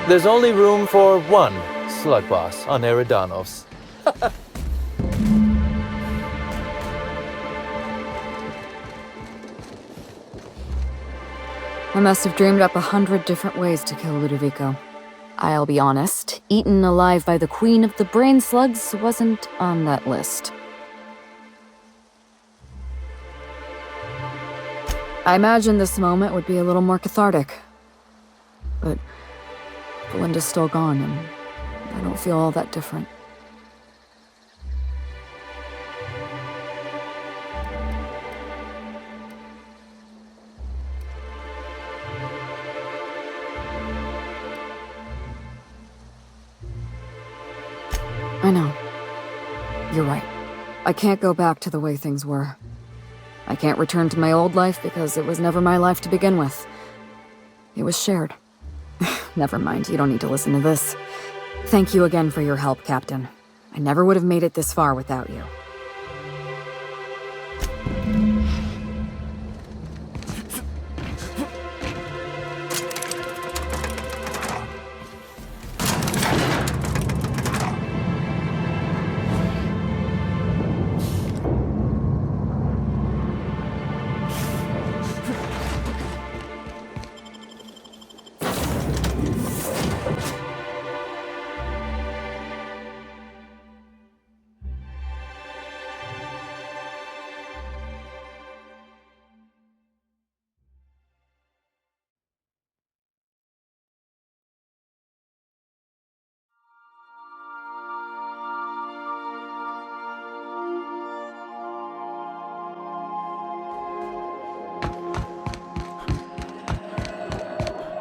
There's only room for one slug boss on Eridanos. I must have dreamed up 100 different ways to kill Ludovico. I'll be honest, eaten alive by the queen of the brain slugs wasn't on that list. I imagined this moment would be a little more cathartic. But Belinda's still gone, and I don't feel all that different. I know. You're right. I can't go back to the way things were. I can't return to my old life because it was never my life to begin with. It was shared. Never mind, you don't need to listen to this. Thank you again for your help, Captain. I never would have made it this far without you.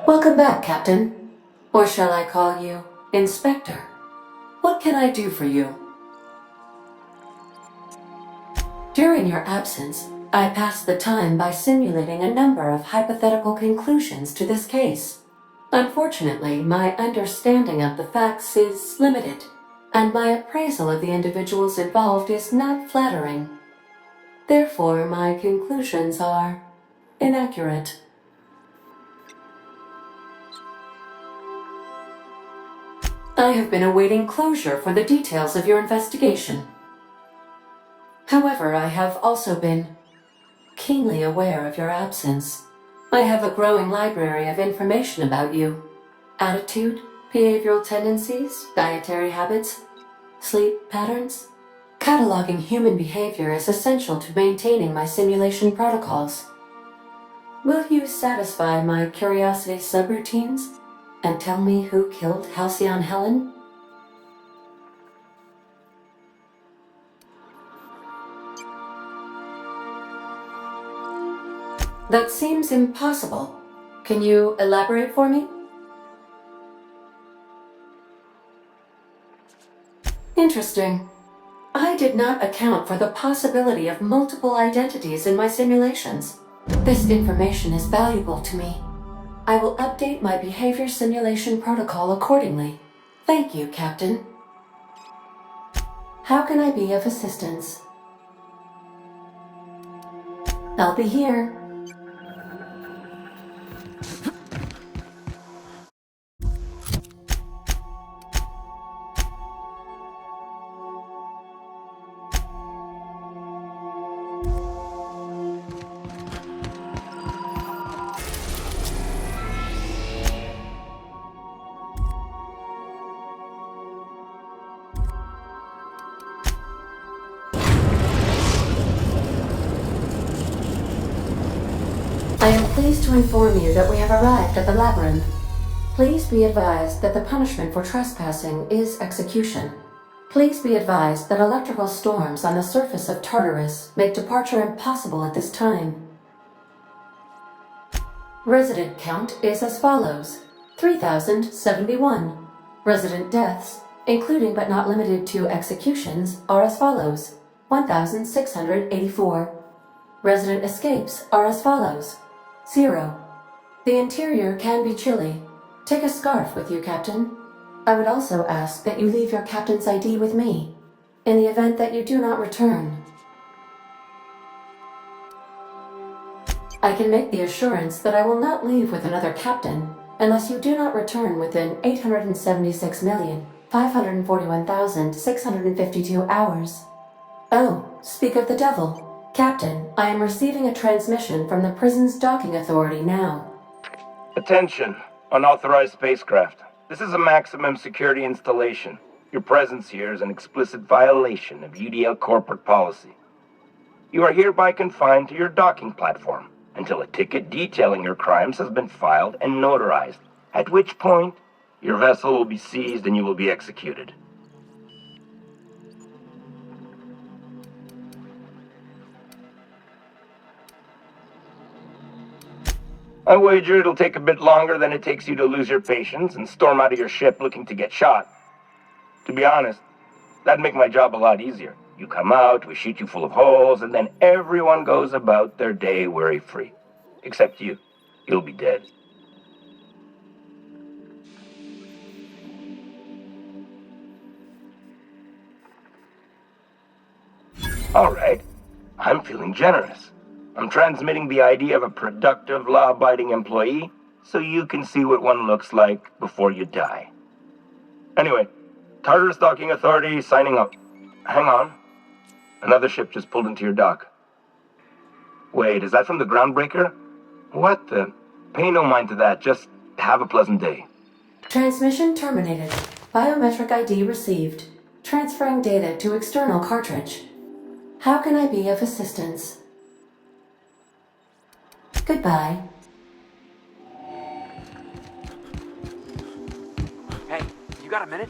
Welcome back, Captain. Or shall I call you Inspector? What can I do for you? During your absence, I passed the time by simulating a number of hypothetical conclusions to this case. Unfortunately, my understanding of the facts is limited, and my appraisal of the individuals involved is not flattering. Therefore, my conclusions are inaccurate. I have been awaiting closure for the details of your investigation. However, I have also been keenly aware of your absence. I have a growing library of information about you. Attitude, behavioral tendencies, dietary habits, sleep patterns. Cataloging human behavior is essential to maintaining my simulation protocols. Will you satisfy my curiosity subroutines and tell me who killed Halcyon Helen? That seems impossible. Can you elaborate for me? Interesting. I did not account for the possibility of multiple identities in my simulations. This information is valuable to me. I will update my behavior simulation protocol accordingly. Thank you, Captain. How can I be of assistance? I'll be here. I am pleased to inform you that we have arrived at the labyrinth. Please be advised that the punishment for trespassing is execution. Please be advised that electrical storms on the surface of Tartarus make departure impossible at this time. Resident count is as follows: 3,071. Resident deaths, including but not limited to executions, are as follows: 1,684. Resident escapes are as follows: 0. The interior can be chilly. Take a scarf with you, Captain. I would also ask that you leave your captain's ID with me, in the event that you do not return. I can make the assurance that I will not leave with another captain, unless you do not return within 876,541,652 hours. Oh, speak of the devil. Captain, I am receiving a transmission from the prison's docking authority now. Attention, unauthorized spacecraft. This is a maximum security installation. Your presence here is an explicit violation of UDL corporate policy. You are hereby confined to your docking platform until a ticket detailing your crimes has been filed and notarized, at which point your vessel will be seized and you will be executed. I wager it'll take a bit longer than it takes you to lose your patience and storm out of your ship looking to get shot. To be honest, that'd make my job a lot easier. You come out, we shoot you full of holes, and then everyone goes about their day worry-free. Except you. You'll be dead. Alright, I'm feeling generous. I'm transmitting the idea of a productive, law-abiding employee so you can see what one looks like before you die. Anyway, Tartarus Docking Authority signing up. Hang on. Another ship just pulled into your dock. Wait, is that from the Groundbreaker? What the? Pay no mind to that, just have a pleasant day. Transmission terminated. Biometric ID received. Transferring data to external cartridge. How can I be of assistance? Goodbye. Hey, you got a minute?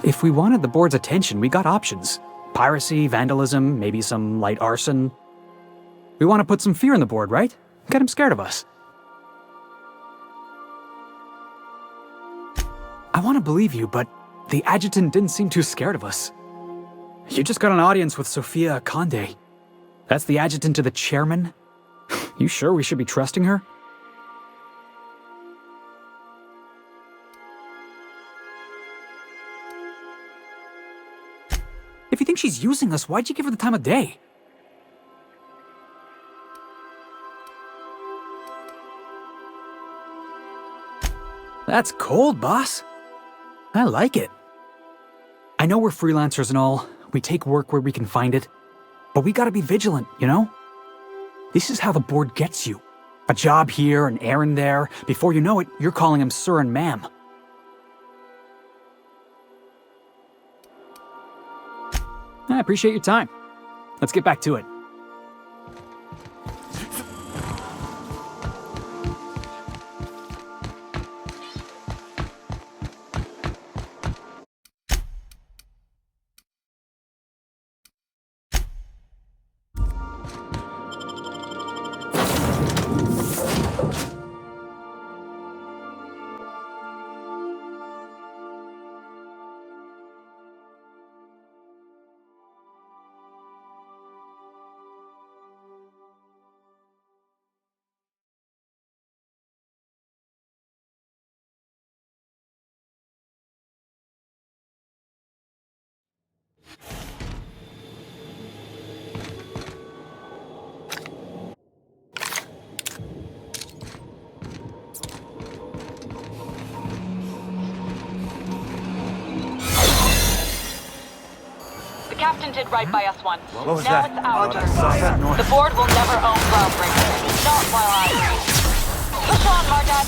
If we wanted the board's attention, we got options. Piracy, vandalism, maybe some light arson. We want to put some fear in the board, right? Get him scared of us. I want to believe you, but the adjutant didn't seem too scared of us. You just got an audience with Sophia Conde. That's the adjutant to the chairman? You sure we should be trusting her? If you think she's using us, why'd you give her the time of day? That's cold, boss. I like it. I know we're freelancers and all. We take work where we can find it. But we gotta be vigilant, you know? This is how the board gets you. A job here, an errand there. Before you know it, you're calling him sir and ma'am. I appreciate your time. Let's get back to it. Obsidian did right by us once. What was now that? it's our turn. That noise. The board will never own Groundbreaker. Not while I reign. Push on, Mardad.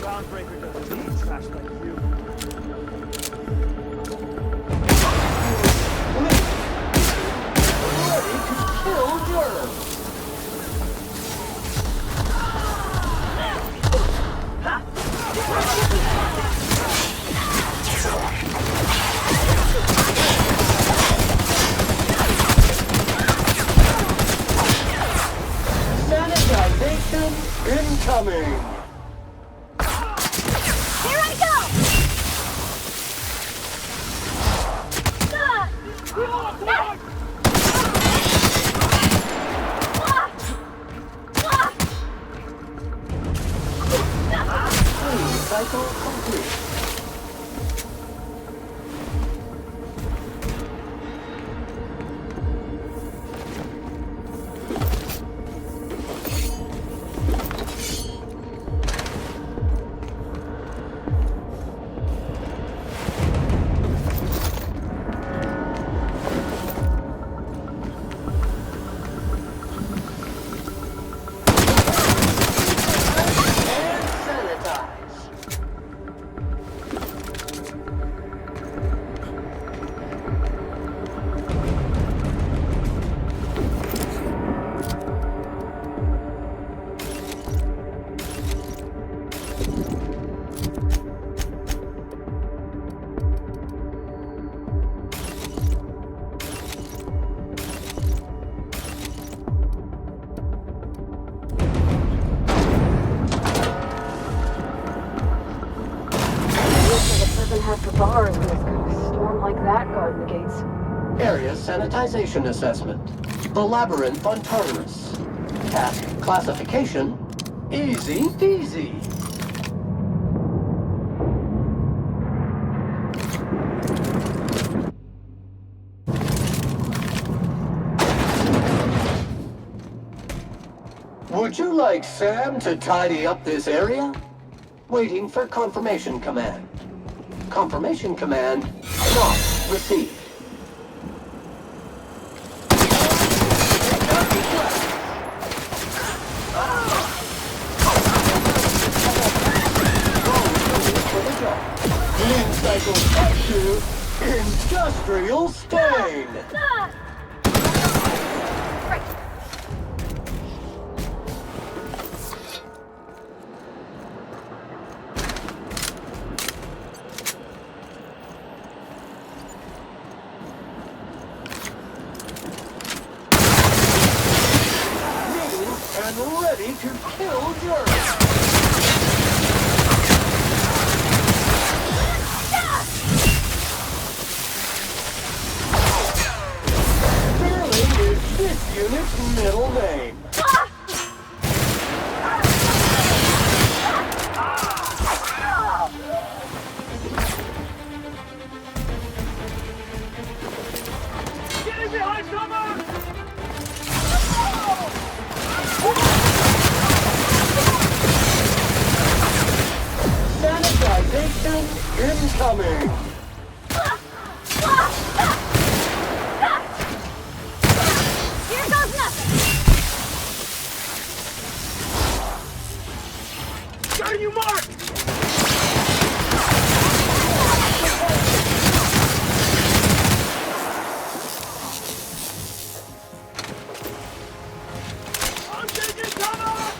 Groundbreaker doesn't need trash like you. Sanitization incoming! Here I go! Cycle complete. Area sanitization assessment. The labyrinth on Tartarus. Task classification. Easy peasy. Would you like Sam to tidy up this area? Waiting for confirmation command. Confirmation command not received. Clean cycle active. Industrial stain. And ready to kill Jerry. Sterling is this unit's middle name. Getting behind cover! Sanitization incoming! Here goes nothing! Got you marked! I'm taking cover!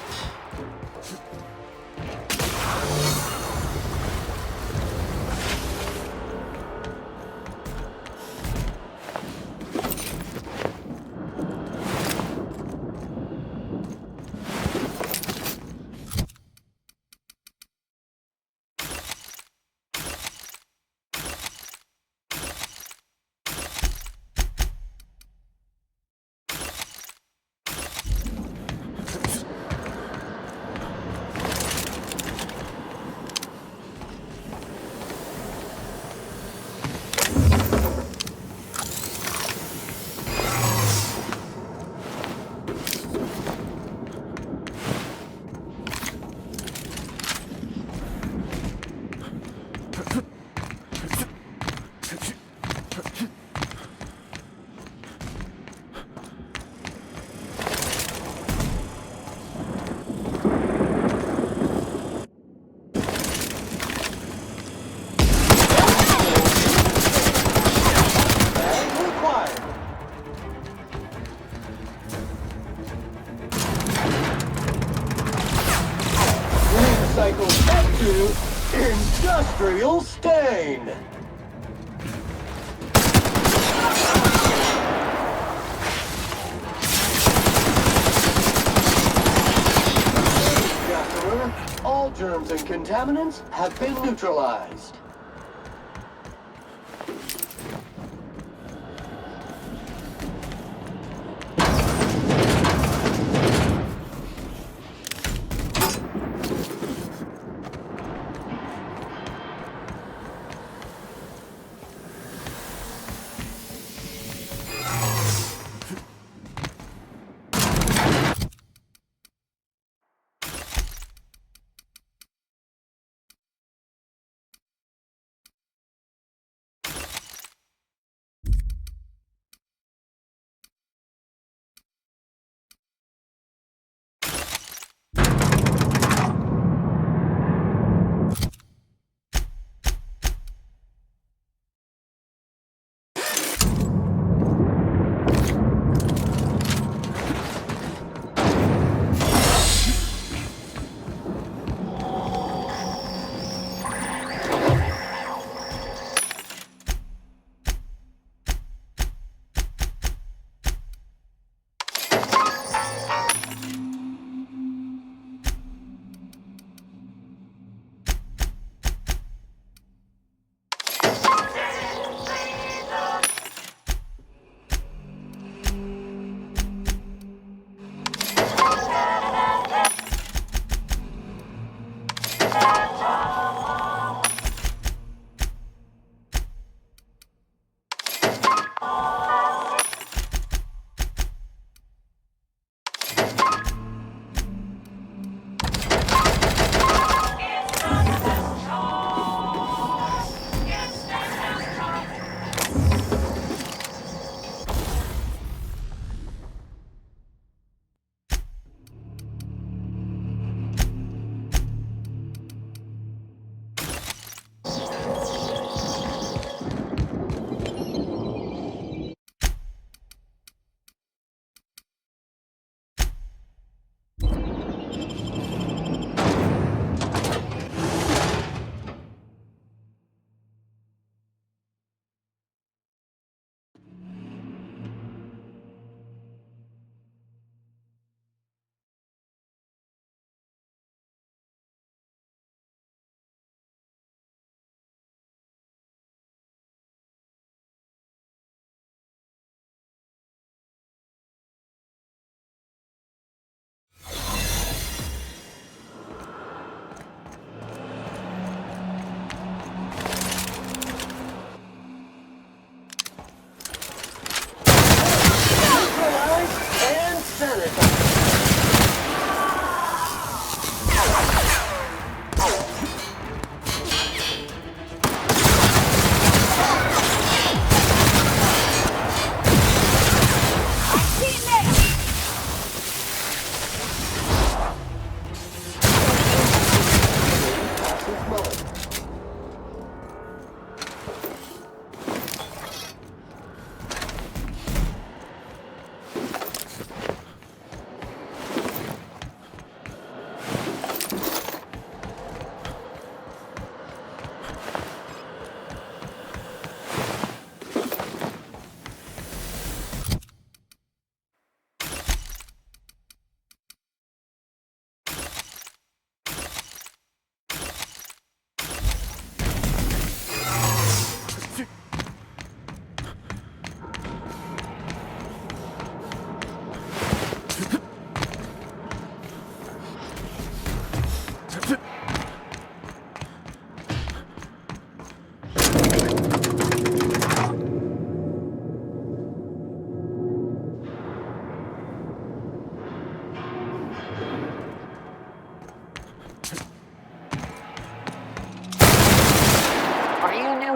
Industrial stain! Gatherer, all germs and contaminants have been neutralized.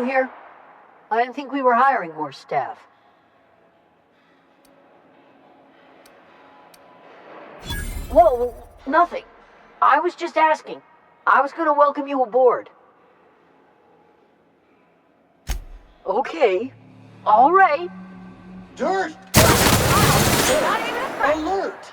Here? I didn't think we were hiring more staff. Whoa, nothing. I was just asking. I was gonna welcome you aboard. Okay. All right. Dirt! Alert!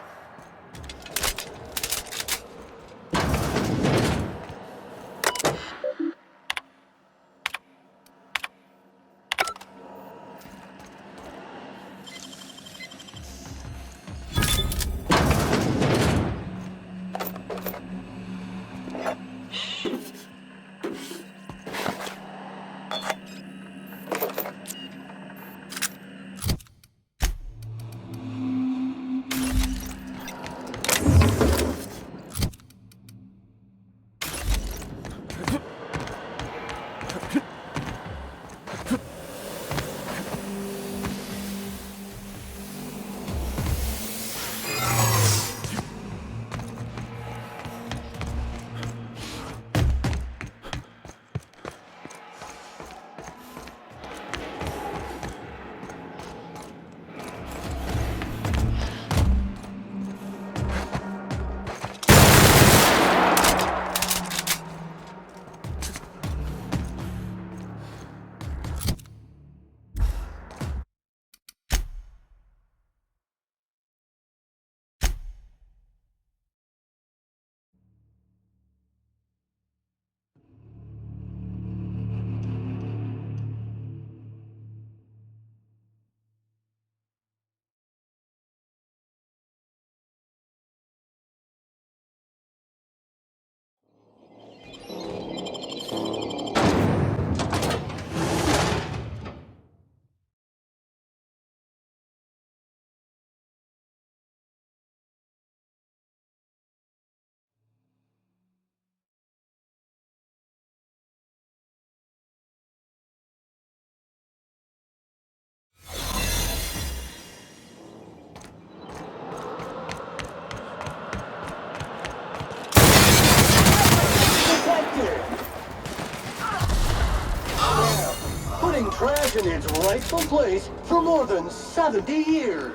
its rightful place for more than 70 years.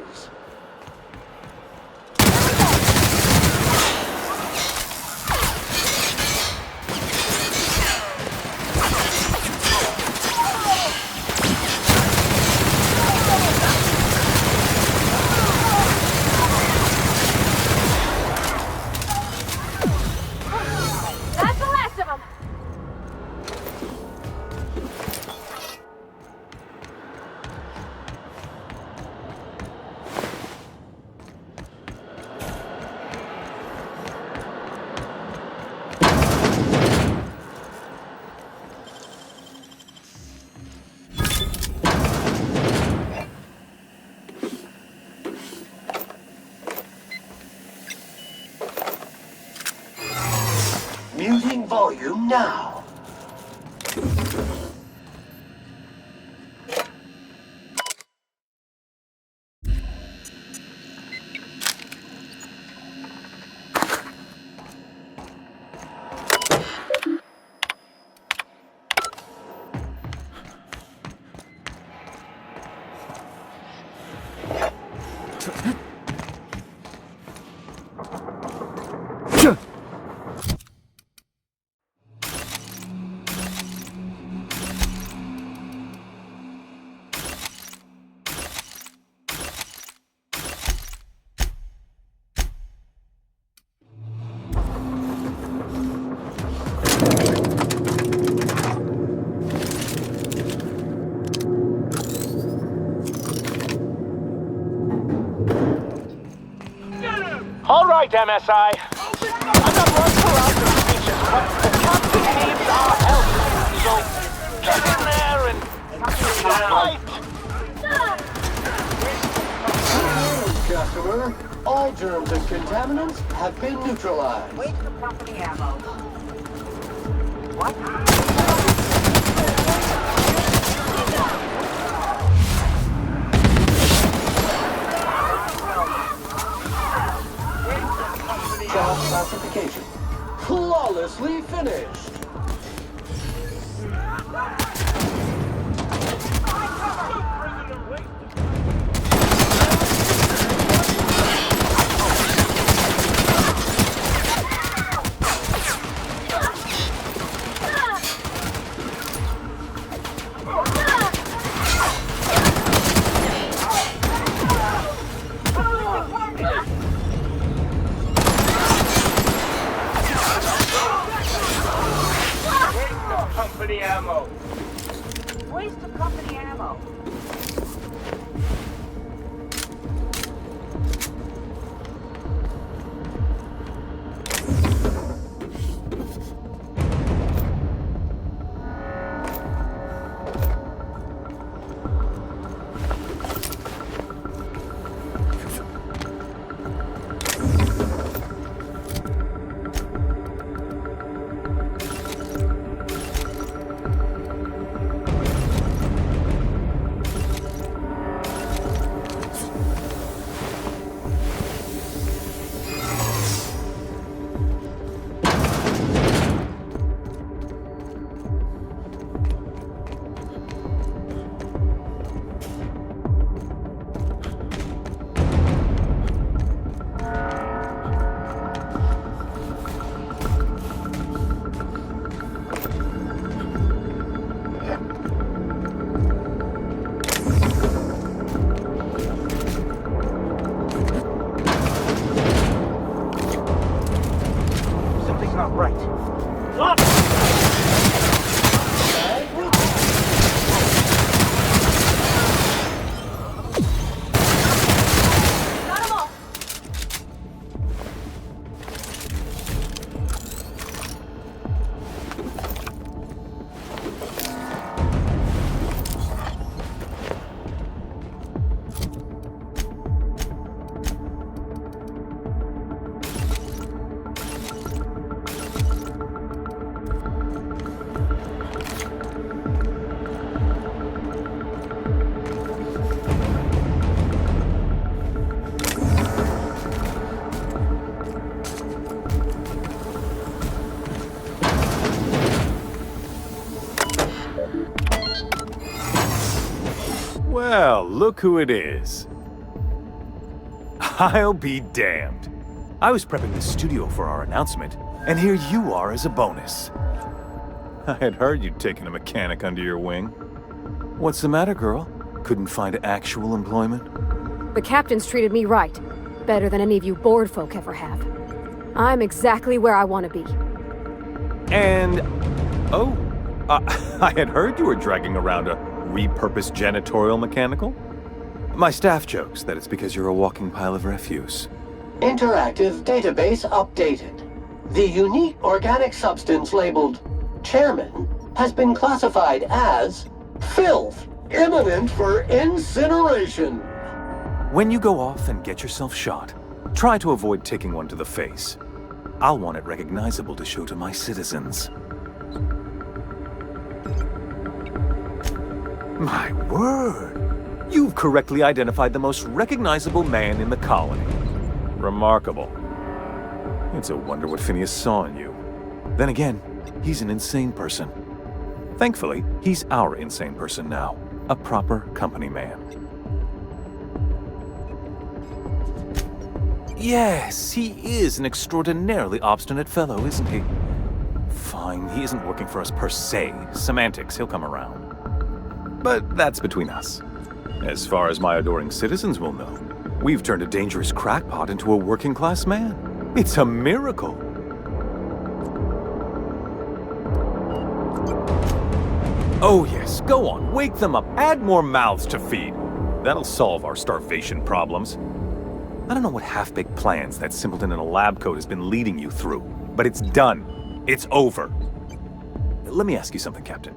That's the last of them! Muting volume now. All right, MSI. I'm not one for outdoor speeches, but the captain needs our help. So get in there and fight. Customer, all germs and contaminants have been neutralized. Wait for company ammo. What? Job classification. Flawlessly finished. look who it is. I'll be damned. I was prepping the studio for our announcement, and here you are as a bonus. I had heard you'd taken a mechanic under your wing. What's the matter, girl? Couldn't find actual employment? The captain's treated me right. Better than any of you bored folk ever have. I'm exactly where I want to be. And... oh, I had heard you were dragging around a repurposed janitorial mechanical? My staff jokes that it's because you're a walking pile of refuse. Interactive database updated. The unique organic substance labeled Chairman has been classified as filth, imminent for incineration. When you go off and get yourself shot, try to avoid taking one to the face. I'll want it recognizable to show to my citizens. My word! You've correctly identified the most recognizable man in the colony. Remarkable. It's a wonder what Phineas saw in you. Then again, he's an insane person. Thankfully, he's our insane person now. A proper company man. Yes, he is an extraordinarily obstinate fellow, isn't he? Fine, he isn't working for us per se. Semantics, he'll come around. But that's between us. As far as my adoring citizens will know, we've turned a dangerous crackpot into a working-class man. It's a miracle. Oh yes, go on, wake them up, add more mouths to feed. That'll solve our starvation problems. I don't know what half-baked plans that simpleton in a lab coat has been leading you through, but it's done. It's over. Let me ask you something, Captain.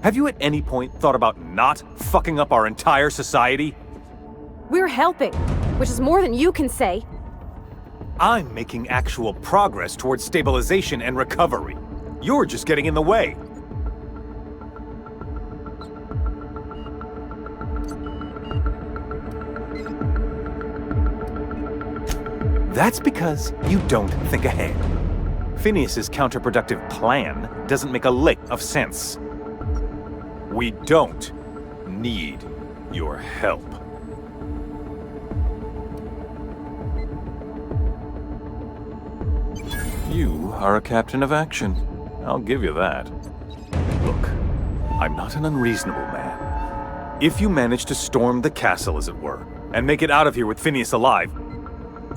Have you at any point thought about not fucking up our entire society? We're helping, which is more than you can say. I'm making actual progress towards stabilization and recovery. You're just getting in the way. That's because you don't think ahead. Phineas's counterproductive plan doesn't make a lick of sense. We don't need your help. You are a captain of action. I'll give you that. Look, I'm not an unreasonable man. If you manage to storm the castle, as it were, and make it out of here with Phineas alive,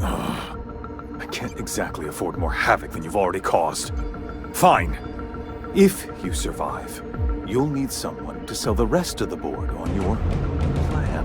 I can't exactly afford more havoc than you've already caused. Fine. If you survive, you'll need someone to sell the rest of the board on your plan.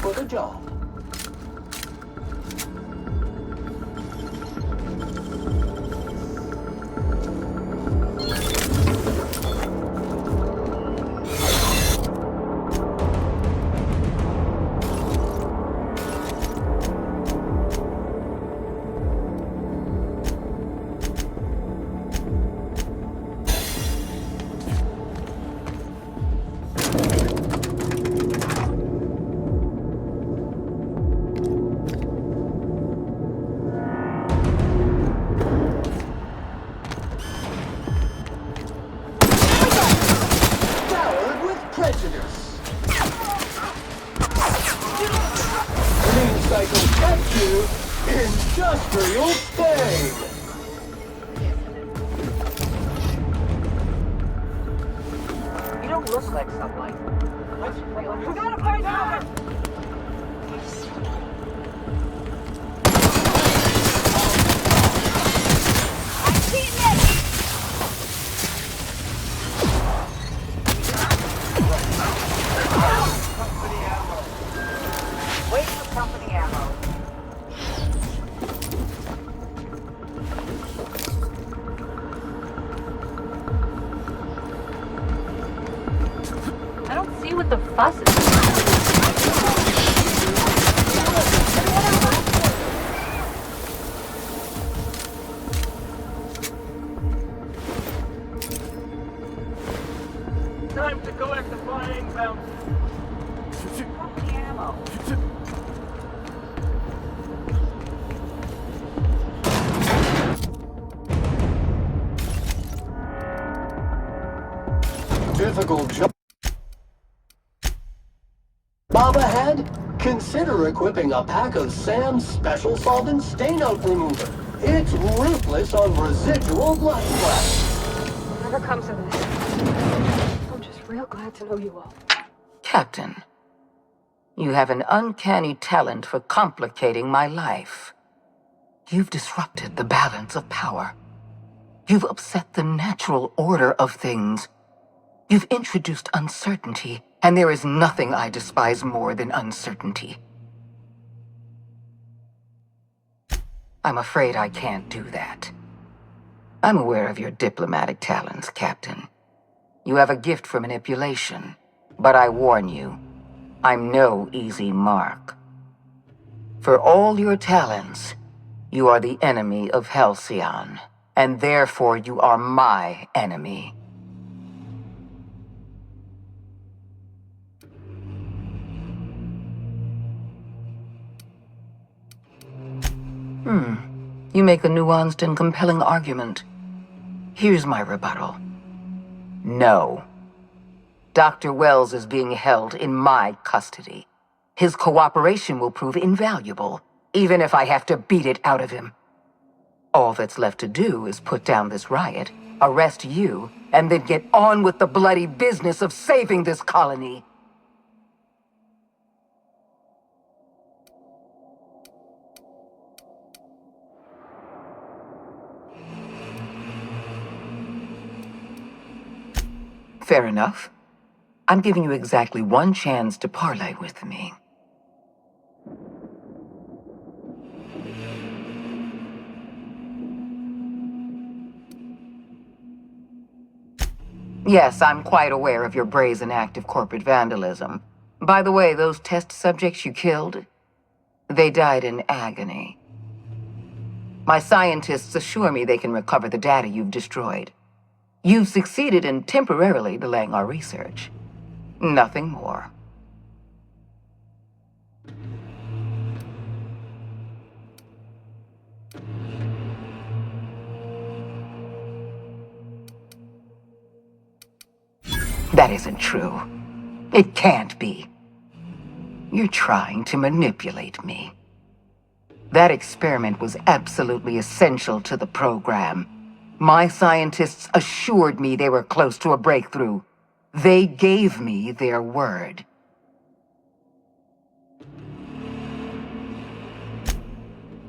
For the job. Industrial Stain! You don't look like sunlight. What's Time to collect the flying bounty. Ammo. Difficult job ahead? Consider equipping a pack of Sam's special solvent stain-out remover. It's ruthless on residual blood splash. Whatever comes of this, I'm just real glad to know you all. Captain, you have an uncanny talent for complicating my life. You've disrupted the balance of power. You've upset the natural order of things. You've introduced uncertainty, and there is nothing I despise more than uncertainty. I'm afraid I can't do that. I'm aware of your diplomatic talents, Captain. You have a gift for manipulation, but I warn you, I'm no easy mark. For all your talents, you are the enemy of Halcyon, and therefore you are my enemy. You make a nuanced and compelling argument. Here's my rebuttal. No. Dr. Wells is being held in my custody. His cooperation will prove invaluable, even if I have to beat it out of him. All that's left to do is put down this riot, arrest you, and then get on with the bloody business of saving this colony. Fair enough. I'm giving you exactly one chance to parley with me. Yes, I'm quite aware of your brazen act of corporate vandalism. By the way, those test subjects you killed, they died in agony. My scientists assure me they can recover the data you've destroyed. You've succeeded in temporarily delaying our research. Nothing more. That isn't true. It can't be. You're trying to manipulate me. That experiment was absolutely essential to the program. My scientists assured me they were close to a breakthrough. They gave me their word.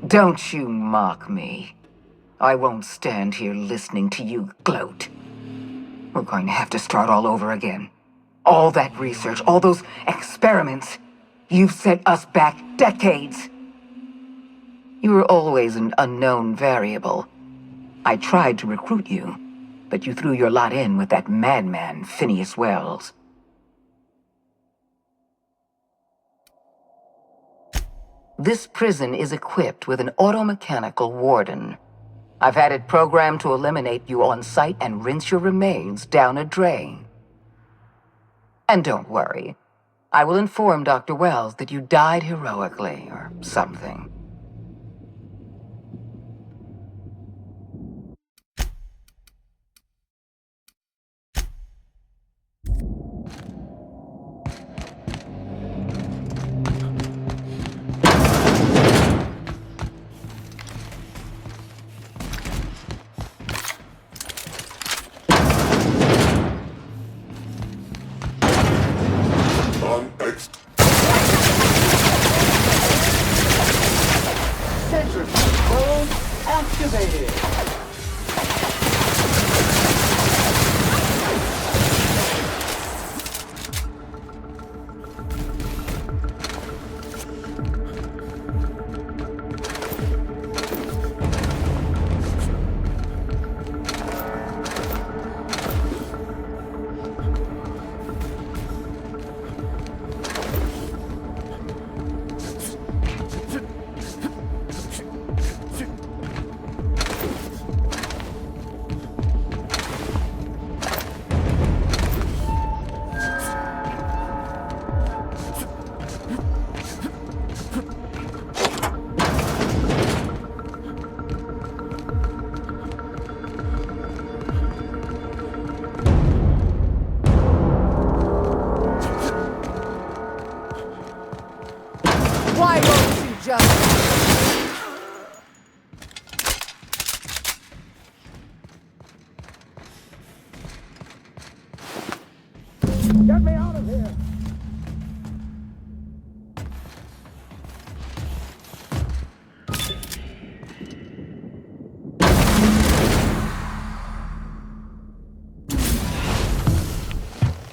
Don't you mock me. I won't stand here listening to you gloat. We're going to have to start all over again. All that research, all those experiments, you've set us back decades. You were always an unknown variable. I tried to recruit you, but you threw your lot in with that madman, Phineas Wells. This prison is equipped with an automechanical warden. I've had it programmed to eliminate you on sight and rinse your remains down a drain. And don't worry, I will inform Dr. Wells that you died heroically, or something. Centrifuge activated. Why won't you just... Get me out of here!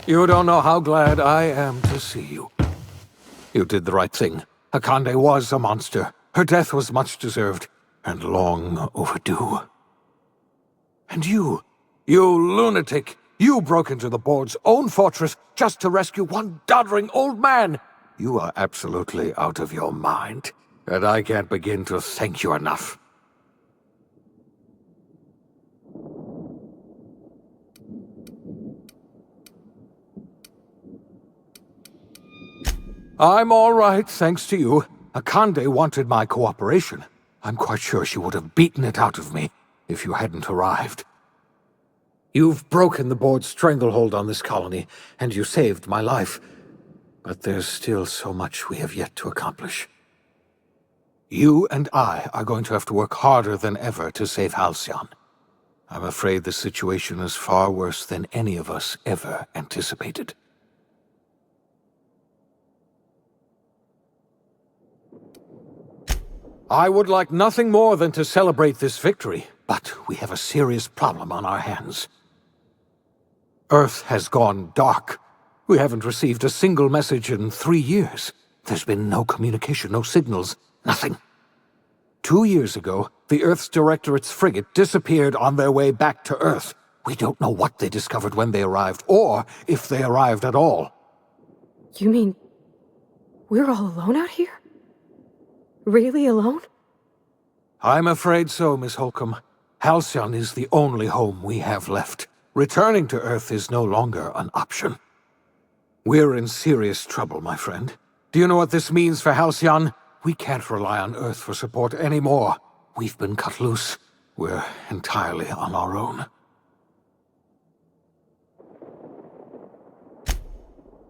You don't know how glad I am to see you. You did the right thing. Akande was a monster. Her death was much deserved, and long overdue. And you lunatic, you broke into the board's own fortress just to rescue one doddering old man. You are absolutely out of your mind, and I can't begin to thank you enough. I'm all right, thanks to you. Akande wanted my cooperation. I'm quite sure she would have beaten it out of me if you hadn't arrived. You've broken the board's stranglehold on this colony, and you saved my life. But there's still so much we have yet to accomplish. You and I are going to have to work harder than ever to save Halcyon. I'm afraid the situation is far worse than any of us ever anticipated. I would like nothing more than to celebrate this victory, but we have a serious problem on our hands. Earth has gone dark. We haven't received a single message in 3 years. There's been no communication, no signals, nothing. 2 years ago, the Earth's Directorate's frigate disappeared on their way back to Earth. We don't know what they discovered when they arrived, or if they arrived at all. You mean we're all alone out here? Really alone? I'm afraid so, Miss Holcomb. Halcyon is the only home we have left. Returning to Earth is no longer an option. We're in serious trouble, my friend. Do you know what this means for Halcyon? We can't rely on Earth for support anymore. We've been cut loose. We're entirely on our own.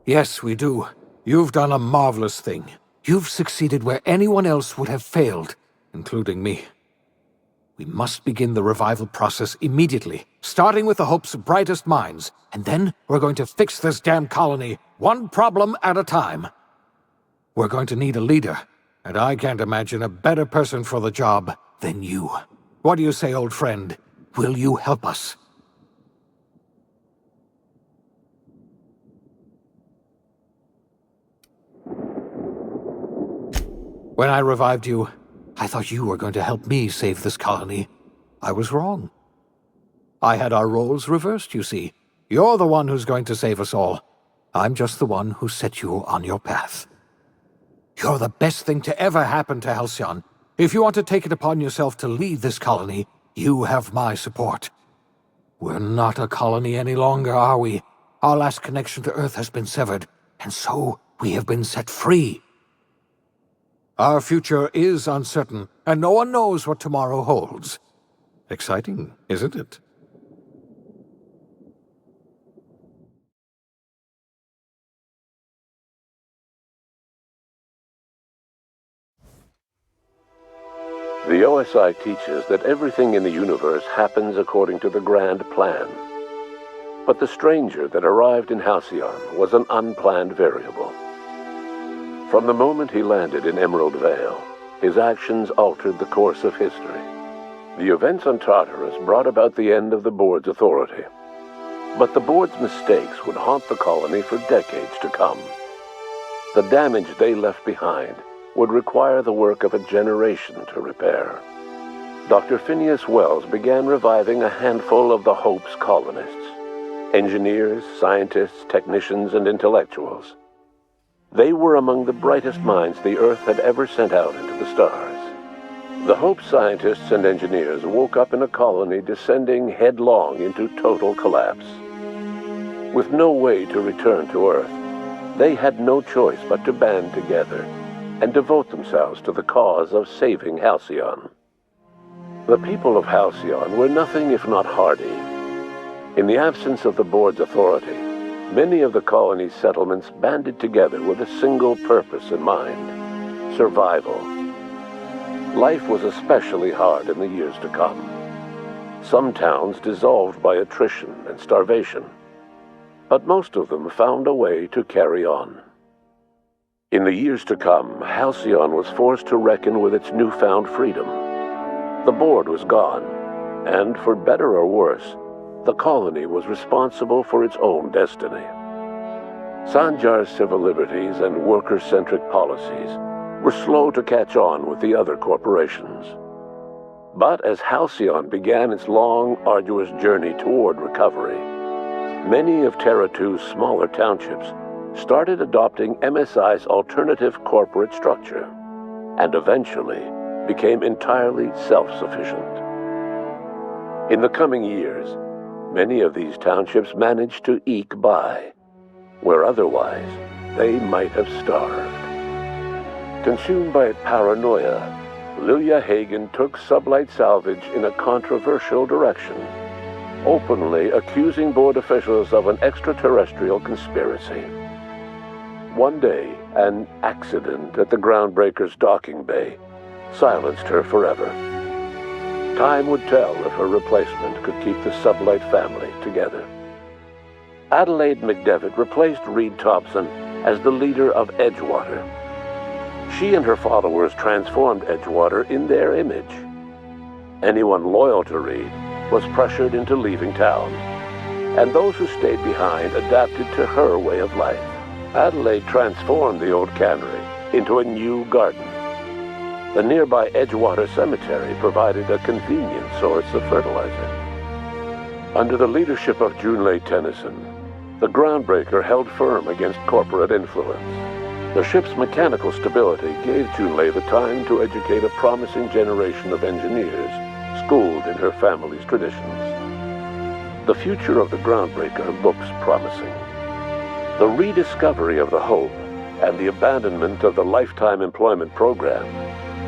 Yes, we do. You've done a marvelous thing. You've succeeded where anyone else would have failed, including me. We must begin the revival process immediately, starting with the Hope's brightest minds, and then we're going to fix this damn colony, one problem at a time. We're going to need a leader, and I can't imagine a better person for the job than you. What do you say, old friend? Will you help us? When I revived you, I thought you were going to help me save this colony. I was wrong. I had our roles reversed, you see. You're the one who's going to save us all. I'm just the one who set you on your path. You're the best thing to ever happen to Halcyon. If you want to take it upon yourself to lead this colony, you have my support. We're not a colony any longer, are we? Our last connection to Earth has been severed, and so we have been set free. Our future is uncertain, and no one knows what tomorrow holds. Exciting, isn't it? The OSI teaches that everything in the universe happens according to the grand plan. But the stranger that arrived in Halcyon was an unplanned variable. From the moment he landed in Emerald Vale, his actions altered the course of history. The events on Tartarus brought about the end of the board's authority. But the board's mistakes would haunt the colony for decades to come. The damage they left behind would require the work of a generation to repair. Dr. Phineas Wells began reviving a handful of the Hope's colonists. Engineers, scientists, technicians, and intellectuals. They were among the brightest minds the Earth had ever sent out into the stars. The Hope scientists and engineers woke up in a colony descending headlong into total collapse. With no way to return to Earth, they had no choice but to band together and devote themselves to the cause of saving Halcyon. The people of Halcyon were nothing if not hardy. In the absence of the board's authority, many of the colony's settlements banded together with a single purpose in mind: survival. Life was especially hard in the years to come. Some towns dissolved by attrition and starvation, but most of them found a way to carry on. In the years to come, Halcyon was forced to reckon with its newfound freedom. The board was gone, and for better or worse, the colony was responsible for its own destiny. Sanjar's civil liberties and worker-centric policies were slow to catch on with the other corporations. But as Halcyon began its long, arduous journey toward recovery, many of Terra 2's smaller townships started adopting MSI's alternative corporate structure, and eventually became entirely self-sufficient. In the coming years, many of these townships managed to eke by, where otherwise they might have starved. Consumed by paranoia, Lilia Hagen took Sublight Salvage in a controversial direction, openly accusing board officials of an extraterrestrial conspiracy. One day, an accident at the Groundbreaker's docking bay silenced her forever. Time would tell if her replacement could keep the Sublight family together. Adelaide McDevitt replaced Reed Thompson as the leader of Edgewater. She and her followers transformed Edgewater in their image. Anyone loyal to Reed was pressured into leaving town, and those who stayed behind adapted to her way of life. Adelaide transformed the old cannery into a new garden. The nearby Edgewater Cemetery provided a convenient source of fertilizer. Under the leadership of Junlei Tennyson, the Groundbreaker held firm against corporate influence. The ship's mechanical stability gave Junlei the time to educate a promising generation of engineers, schooled in her family's traditions. The future of the Groundbreaker looks promising. The rediscovery of the Hope and the abandonment of the lifetime employment program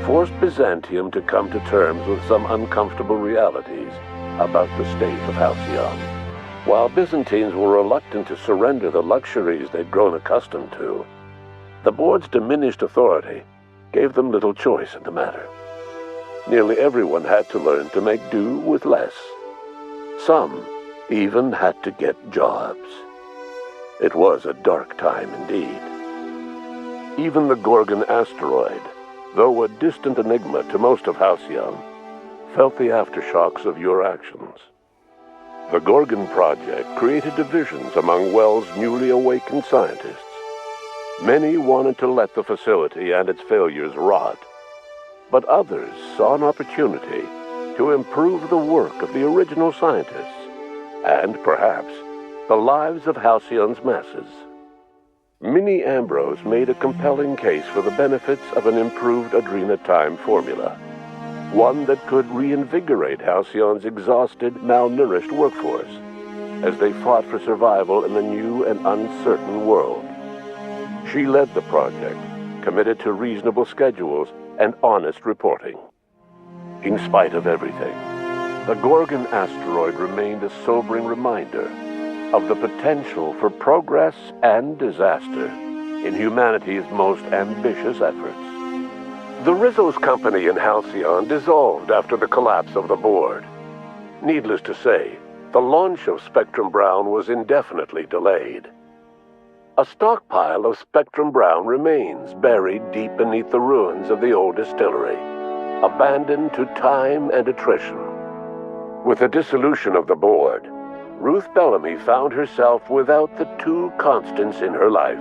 forced Byzantium to come to terms with some uncomfortable realities about the state of Halcyon. While Byzantines were reluctant to surrender the luxuries they'd grown accustomed to, the board's diminished authority gave them little choice in the matter. Nearly everyone had to learn to make do with less. Some even had to get jobs. It was a dark time indeed. Even the Gorgon asteroid, though a distant enigma to most of Halcyon, felt the aftershocks of your actions. The Gorgon project created divisions among Well's newly awakened scientists. Many wanted to let the facility and its failures rot, but others saw an opportunity to improve the work of the original scientists, and perhaps the lives of Halcyon's masses. Minnie Ambrose made a compelling case for the benefits of an improved Adrenatime formula, one that could reinvigorate Halcyon's exhausted, malnourished workforce as they fought for survival in the new and uncertain world. She led the project, committed to reasonable schedules and honest reporting. In spite of everything, the Gorgon asteroid remained a sobering reminder of the potential for progress and disaster in humanity's most ambitious efforts. The Rizzo's company in Halcyon dissolved after the collapse of the board. Needless to say, the launch of Spectrum Brown was indefinitely delayed. A stockpile of Spectrum Brown remains buried deep beneath the ruins of the old distillery, abandoned to time and attrition. With the dissolution of the board, Ruth Bellamy found herself without the two constants in her life,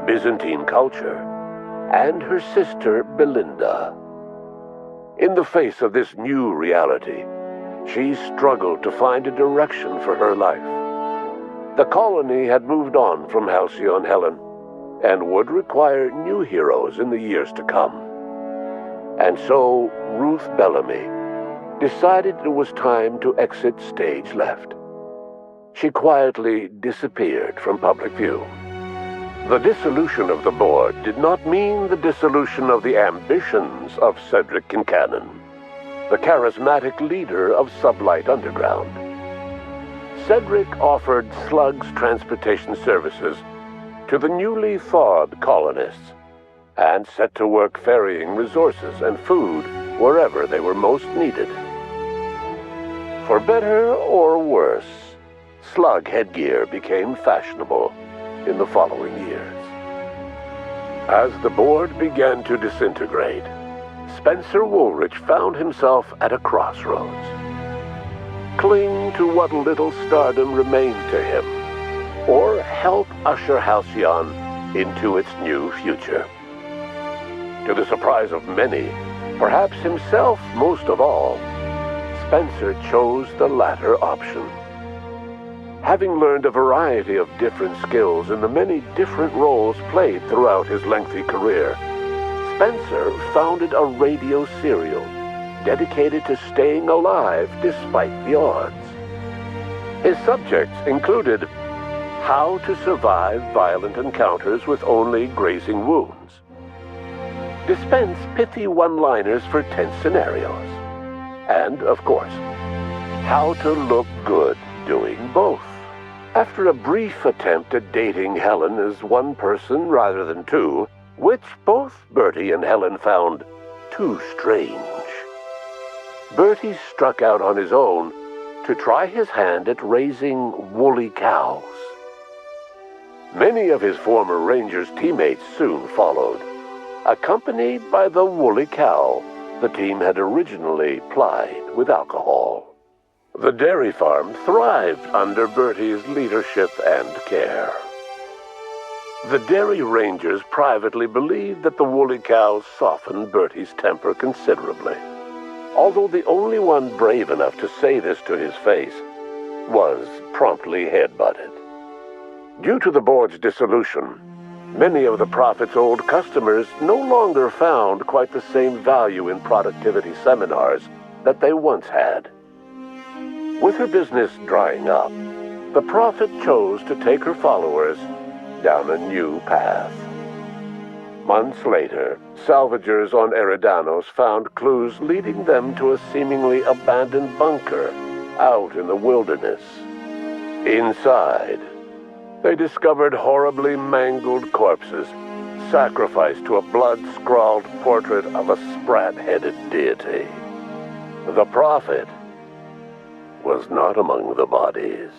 Byzantine culture and her sister Belinda. In the face of this new reality, she struggled to find a direction for her life. The colony had moved on from Halcyon Helen, and would require new heroes in the years to come. And so, Ruth Bellamy decided it was time to exit stage left. She quietly disappeared from public view. The dissolution of the board did not mean the dissolution of the ambitions of Cedric Kincannon, the charismatic leader of Sublight Underground. Cedric offered slugs transportation services to the newly thawed colonists, and set to work ferrying resources and food wherever they were most needed. For better or worse, slug headgear became fashionable in the following years. As the board began to disintegrate, Spencer Woolrich found himself at a crossroads. Cling to what little stardom remained to him, or help usher Halcyon into its new future. To the surprise of many, perhaps himself most of all, Spencer chose the latter option. Having learned a variety of different skills in the many different roles played throughout his lengthy career, Spencer founded a radio serial dedicated to staying alive despite the odds. His subjects included how to survive violent encounters with only grazing wounds, dispense pithy one-liners for tense scenarios, and, of course, how to look good doing both. After a brief attempt at dating Helen as one person rather than two, which both Bertie and Helen found too strange, Bertie struck out on his own to try his hand at raising woolly cows. Many of his former Rangers teammates soon followed, accompanied by the woolly cow the team had originally plied with alcohol. The dairy farm thrived under Bertie's leadership and care. The Dairy Rangers privately believed that the woolly cows softened Bertie's temper considerably, although the only one brave enough to say this to his face was promptly headbutted. Due to the board's dissolution, many of the Prophet's old customers no longer found quite the same value in productivity seminars that they once had. With her business drying up, the Prophet chose to take her followers down a new path. Months later, salvagers on Eridanos found clues leading them to a seemingly abandoned bunker out in the wilderness. Inside, they discovered horribly mangled corpses, sacrificed to a blood-scrawled portrait of a sprat-headed deity. The Prophet was not among the bodies.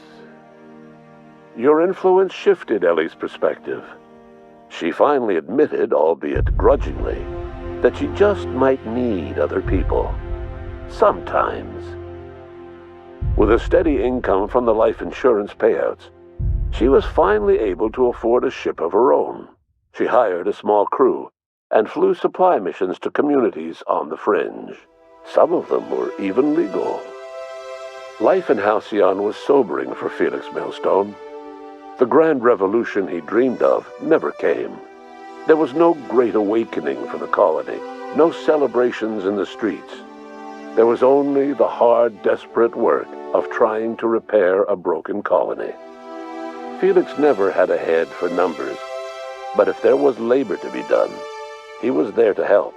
Your influence shifted Ellie's perspective. She finally admitted, albeit grudgingly, that she just might need other people. Sometimes. With a steady income from the life insurance payouts, she was finally able to afford a ship of her own. She hired a small crew and flew supply missions to communities on the fringe. Some of them were even legal. Life in Halcyon was sobering for Felix Millstone. The grand revolution he dreamed of never came. There was no great awakening for the colony, no celebrations in the streets. There was only the hard, desperate work of trying to repair a broken colony. Felix never had a head for numbers, but if there was labor to be done, he was there to help.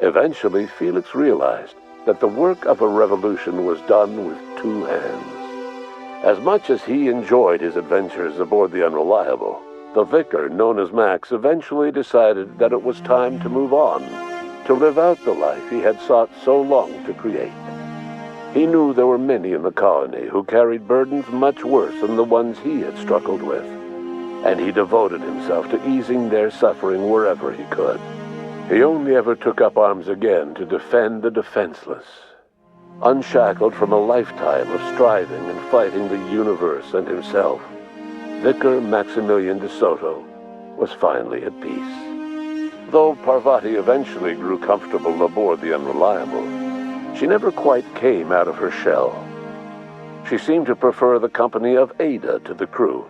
Eventually, Felix realized that the work of a revolution was done with two hands. As much as he enjoyed his adventures aboard the Unreliable, the vicar, known as Max, eventually decided that it was time to move on, to live out the life he had sought so long to create. He knew there were many in the colony who carried burdens much worse than the ones he had struggled with, and he devoted himself to easing their suffering wherever he could. He only ever took up arms again to defend the defenseless. Unshackled from a lifetime of striving and fighting the universe and himself, Vicar Maximilian de Soto was finally at peace. Though Parvati eventually grew comfortable aboard the Unreliable, she never quite came out of her shell. She seemed to prefer the company of Ada to the crew,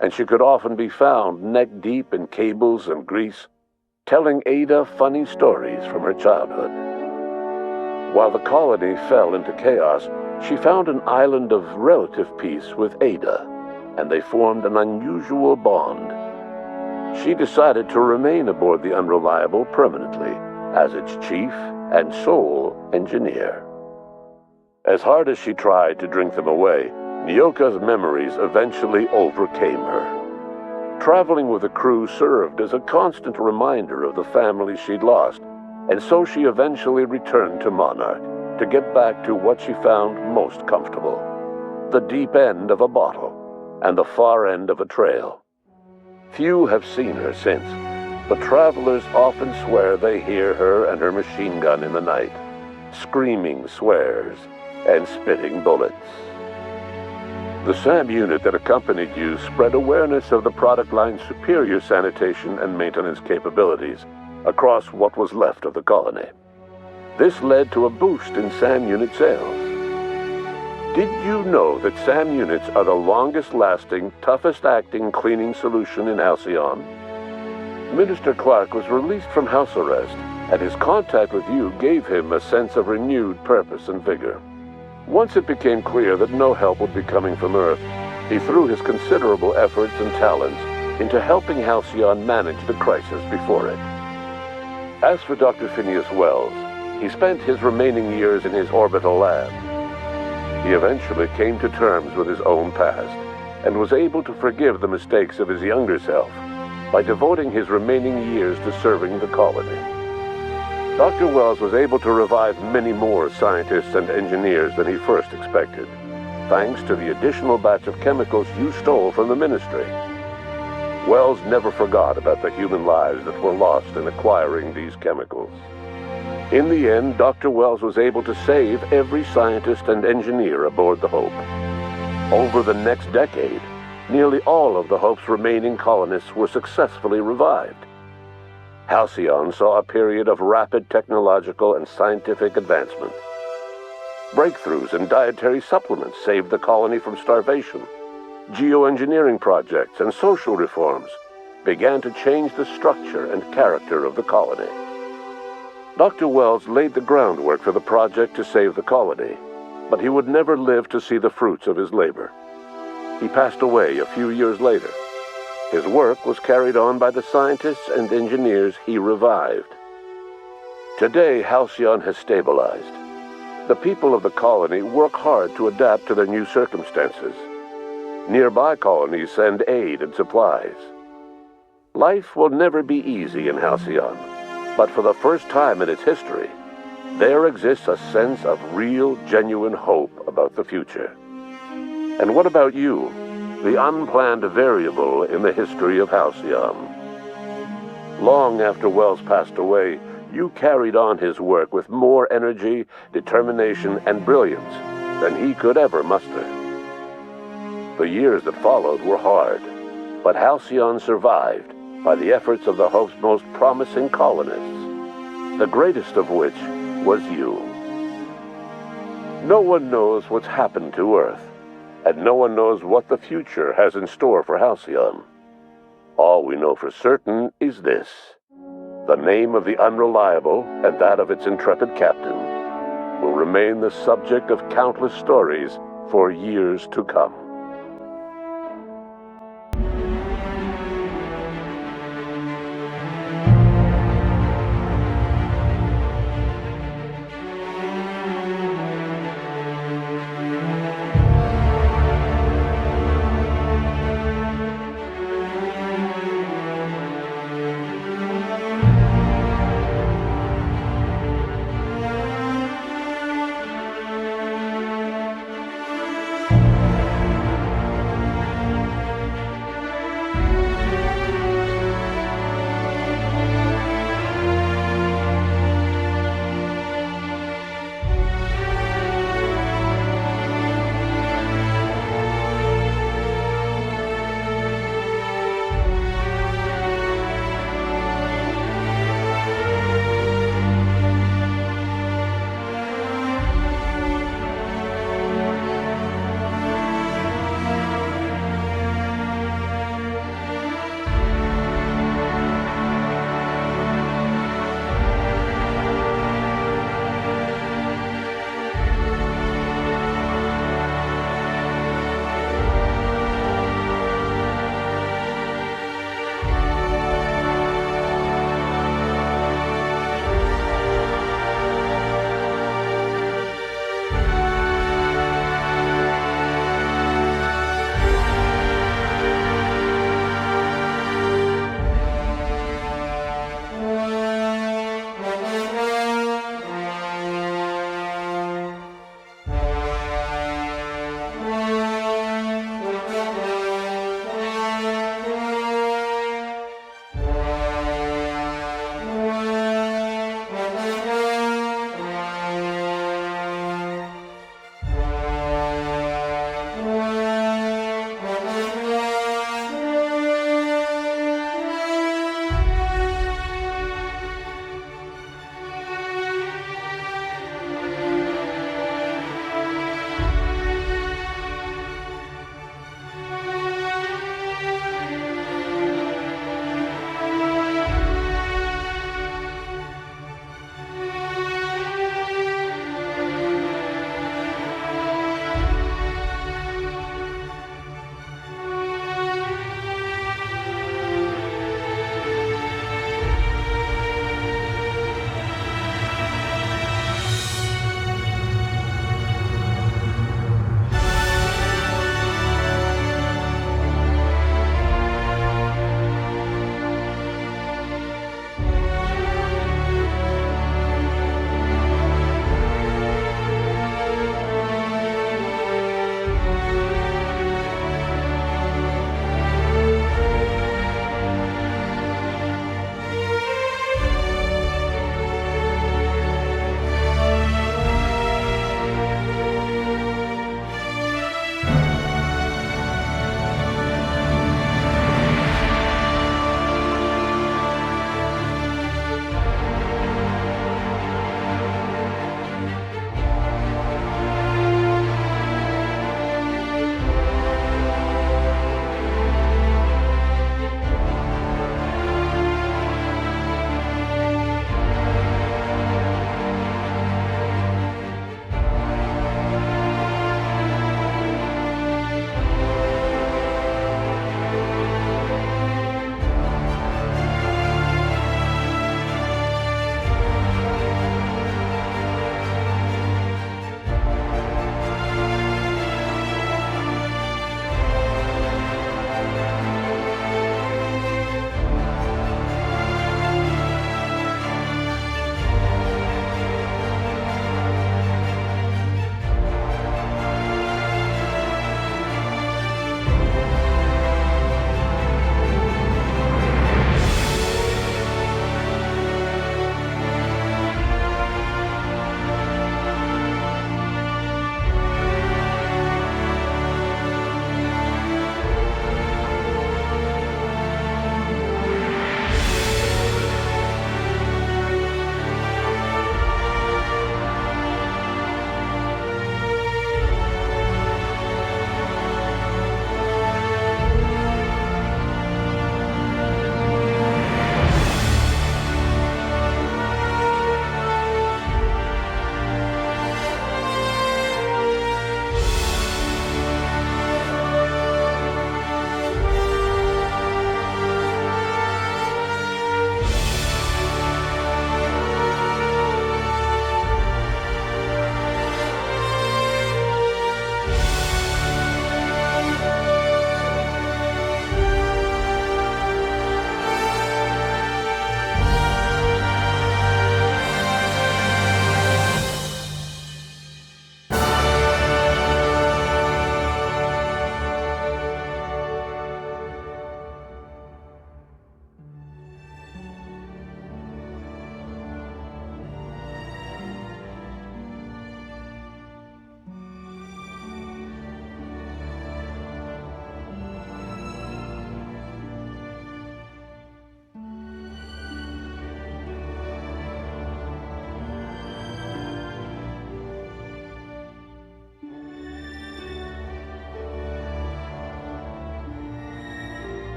and she could often be found neck-deep in cables and grease, telling Ada funny stories from her childhood. While the colony fell into chaos, she found an island of relative peace with Ada, and they formed an unusual bond. She decided to remain aboard the Unreliable permanently as its chief and sole engineer. As hard as she tried to drink them away, Nyoka's memories eventually overcame her. Traveling with the crew served as a constant reminder of the family she'd lost, and so she eventually returned to Monarch to get back to what she found most comfortable: the deep end of a bottle and the far end of a trail. Few have seen her since, but travelers often swear they hear her and her machine gun in the night, screaming swears and spitting bullets. The SAM unit that accompanied you spread awareness of the product line's superior sanitation and maintenance capabilities across what was left of the colony. This led to a boost in SAM unit sales. Did you know that SAM units are the longest-lasting, toughest-acting cleaning solution in Halcyon? Minister Clark was released from house arrest, and his contact with you gave him a sense of renewed purpose and vigor. Once it became clear that no help would be coming from Earth, he threw his considerable efforts and talents into helping Halcyon manage the crisis before it. As for Dr. Phineas Wells, he spent his remaining years in his orbital lab. He eventually came to terms with his own past and was able to forgive the mistakes of his younger self by devoting his remaining years to serving the colony. Dr. Wells was able to revive many more scientists and engineers than he first expected, thanks to the additional batch of chemicals you stole from the Ministry. Wells never forgot about the human lives that were lost in acquiring these chemicals. In the end, Dr. Wells was able to save every scientist and engineer aboard the Hope. Over the next decade, nearly all of the Hope's remaining colonists were successfully revived. Halcyon saw a period of rapid technological and scientific advancement. Breakthroughs in dietary supplements saved the colony from starvation. Geoengineering projects and social reforms began to change the structure and character of the colony. Dr. Wells laid the groundwork for the project to save the colony, but he would never live to see the fruits of his labor. He passed away a few years later. His work was carried on by the scientists and engineers he revived. Today, Halcyon has stabilized. The people of the colony work hard to adapt to their new circumstances. Nearby colonies send aid and supplies. Life will never be easy in Halcyon, but for the first time in its history, there exists a sense of real, genuine hope about the future. And what about you? The unplanned variable in the history of Halcyon. Long after Wells passed away, you carried on his work with more energy, determination, and brilliance than he could ever muster. The years that followed were hard, but Halcyon survived by the efforts of the Hope's most promising colonists, the greatest of which was you. No one knows what's happened to Earth, and no one knows what the future has in store for Halcyon. All we know for certain is this: the name of the Unreliable and that of its intrepid captain will remain the subject of countless stories for years to come.